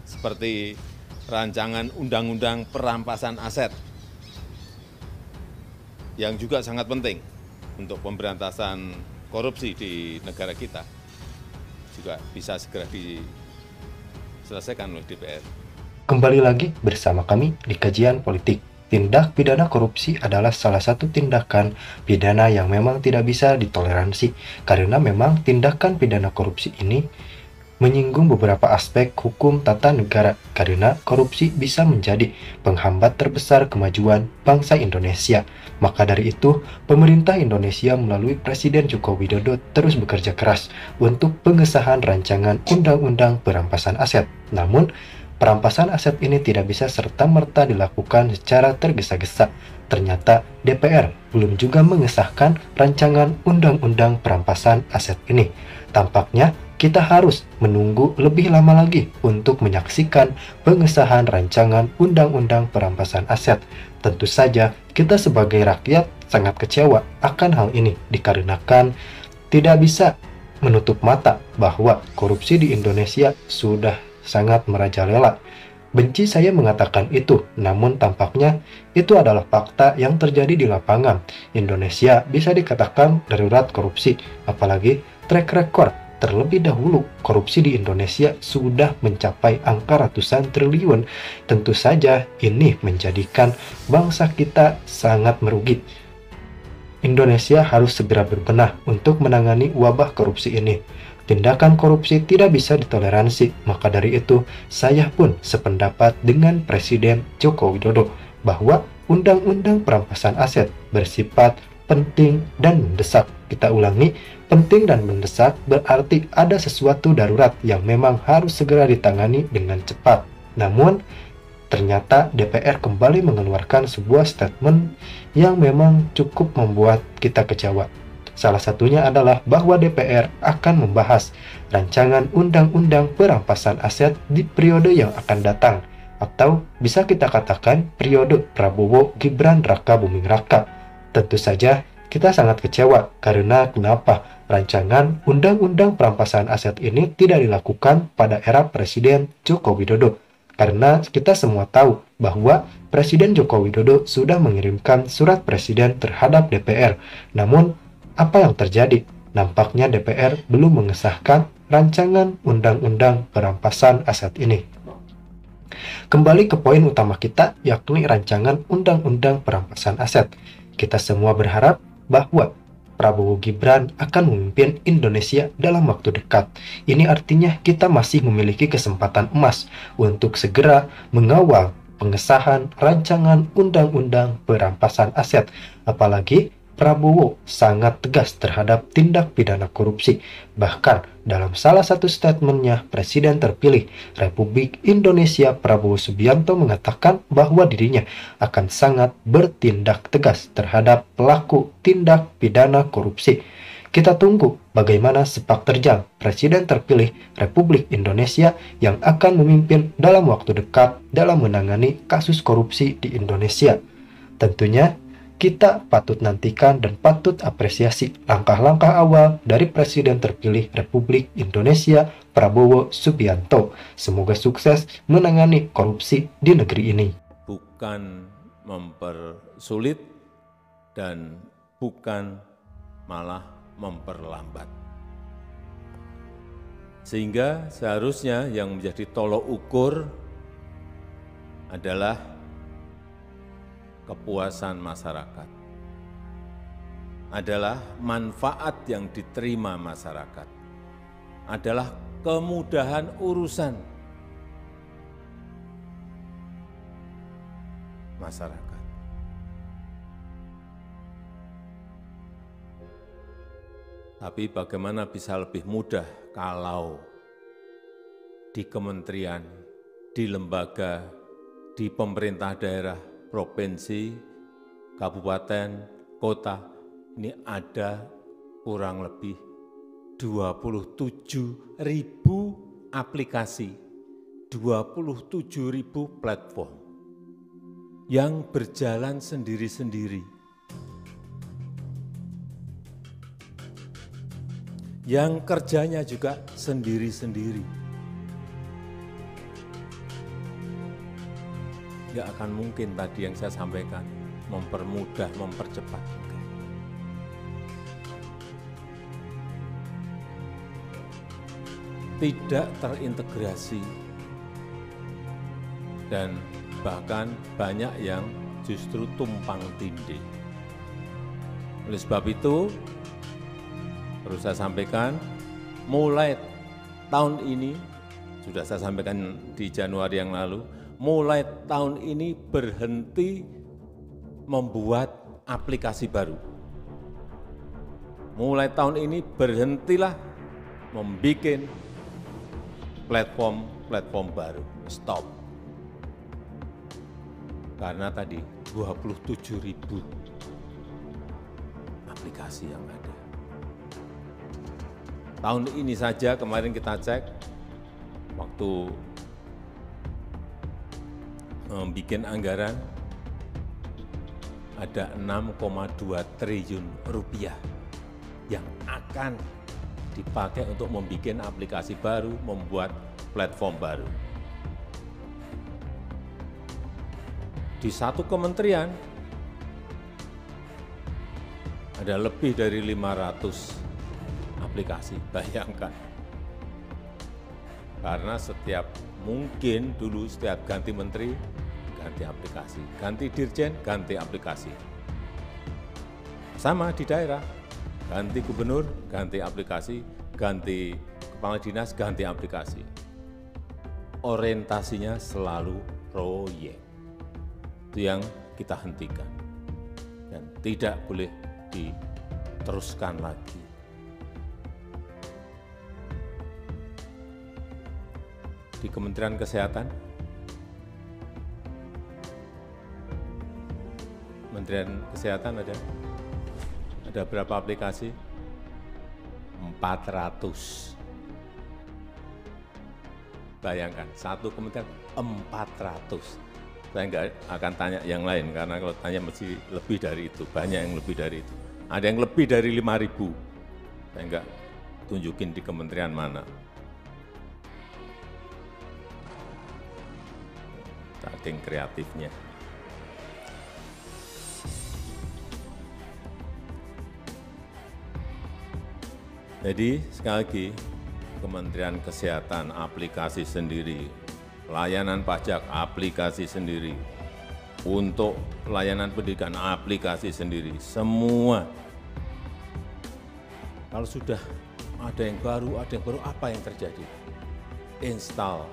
seperti rancangan undang-undang perampasan aset yang juga sangat penting untuk pemberantasan korupsi di negara kita juga bisa segera diselesaikan oleh DPR. Kembali lagi bersama kami di Kajian Politik. Tindak pidana korupsi adalah salah satu tindakan pidana yang memang tidak bisa ditoleransi karena memang tindakan pidana korupsi ini menyinggung beberapa aspek hukum tata negara karena korupsi bisa menjadi penghambat terbesar kemajuan bangsa Indonesia. Maka dari itu, pemerintah Indonesia melalui Presiden Joko Widodo terus bekerja keras untuk pengesahan rancangan Undang-Undang Perampasan Aset. Namun, perampasan aset ini tidak bisa serta-merta dilakukan secara tergesa-gesa. Ternyata DPR belum juga mengesahkan rancangan Undang-Undang Perampasan Aset ini. Tampaknya kita harus menunggu lebih lama lagi untuk menyaksikan pengesahan rancangan Undang-Undang Perampasan Aset. Tentu saja kita sebagai rakyat sangat kecewa akan hal ini dikarenakan tidak bisa menutup mata bahwa korupsi di Indonesia sudah sangat merajalela. Benci saya mengatakan itu, namun tampaknya itu adalah fakta yang terjadi di lapangan. Indonesia bisa dikatakan darurat korupsi, apalagi track record terlebih dahulu korupsi di Indonesia sudah mencapai angka ratusan triliun. Tentu saja ini menjadikan bangsa kita sangat merugi. Indonesia harus segera berbenah untuk menangani wabah korupsi ini. Tindakan korupsi tidak bisa ditoleransi, maka dari itu saya pun sependapat dengan Presiden Joko Widodo bahwa Undang-Undang Perampasan Aset bersifat penting dan mendesak. Kita ulangi, penting dan mendesak berarti ada sesuatu darurat yang memang harus segera ditangani dengan cepat. Namun, ternyata DPR kembali mengeluarkan sebuah statement yang memang cukup membuat kita kecewa. Salah satunya adalah bahwa DPR akan membahas rancangan Undang-Undang Perampasan Aset di periode yang akan datang, atau bisa kita katakan periode Prabowo Gibran Raka Buming Raka. Tentu saja kita sangat kecewa karena kenapa rancangan Undang-Undang Perampasan Aset ini tidak dilakukan pada era Presiden Joko Widodo. Karena kita semua tahu bahwa Presiden Joko Widodo sudah mengirimkan surat presiden terhadap DPR. Namun, apa yang terjadi? Nampaknya DPR belum mengesahkan rancangan Undang-Undang Perampasan Aset ini. Kembali ke poin utama kita, yakni rancangan Undang-Undang Perampasan Aset. Kita semua berharap bahwa Prabowo Gibran akan memimpin Indonesia dalam waktu dekat. Ini artinya kita masih memiliki kesempatan emas untuk segera mengawal pengesahan rancangan Undang-Undang Perampasan Aset. Apalagi Prabowo sangat tegas terhadap tindak pidana korupsi. Bahkan dalam salah satu statementnya, Presiden terpilih Republik Indonesia Prabowo Subianto mengatakan bahwa dirinya akan sangat bertindak tegas terhadap pelaku tindak pidana korupsi. Kita tunggu bagaimana sepak terjang Presiden terpilih Republik Indonesia yang akan memimpin dalam waktu dekat dalam menangani kasus korupsi di Indonesia. Tentunya kita patut nantikan dan patut apresiasi langkah-langkah awal dari Presiden terpilih Republik Indonesia Prabowo Subianto. Semoga sukses menangani korupsi di negeri ini. Bukan mempersulit dan bukan malah memperlambat. Sehingga seharusnya yang menjadi tolok ukur adalah kepuasan masyarakat, adalah manfaat yang diterima masyarakat, adalah kemudahan urusan masyarakat. Tapi bagaimana bisa lebih mudah kalau di kementerian, di lembaga, di pemerintah daerah, provinsi, kabupaten, kota, ini ada kurang lebih 27.000 aplikasi, 27.000 platform yang berjalan sendiri-sendiri, yang kerjanya juga sendiri-sendiri. nggak akan mungkin tadi yang saya sampaikan, mempermudah, mempercepat. Tidak terintegrasi dan bahkan banyak yang justru tumpang tindih. Oleh sebab itu, perlu saya sampaikan, mulai tahun ini, sudah saya sampaikan di Januari yang lalu, mulai tahun ini berhenti membuat aplikasi baru. Mulai tahun ini berhentilah membuat platform baru. Stop. Karena tadi 27.000 aplikasi yang ada. Tahun ini saja kemarin kita cek, waktu membuat anggaran, ada 6,2 triliun rupiah yang akan dipakai untuk membuat aplikasi baru, membuat platform baru. Di satu kementerian ada lebih dari 500 aplikasi, bayangkan. Karena mungkin dulu setiap ganti menteri, ganti aplikasi, ganti dirjen, ganti aplikasi. Sama di daerah, ganti gubernur, ganti aplikasi, ganti kepala dinas, ganti aplikasi. Orientasinya selalu proyek. Itu yang kita hentikan. Dan tidak boleh diteruskan lagi. Di Kementerian Kesehatan, ada berapa aplikasi? 400. Bayangkan, satu kementerian 400. Saya nggak akan tanya yang lain, karena kalau tanya mesti lebih dari itu. Banyak yang lebih dari itu. Ada yang lebih dari 5.000. Saya nggak tunjukin di kementerian mana. Saking kreatifnya. Jadi sekali lagi, Kementerian Kesehatan aplikasi sendiri, layanan pajak aplikasi sendiri, untuk layanan pendidikan aplikasi sendiri, semua. Kalau sudah ada yang baru, apa yang terjadi? Install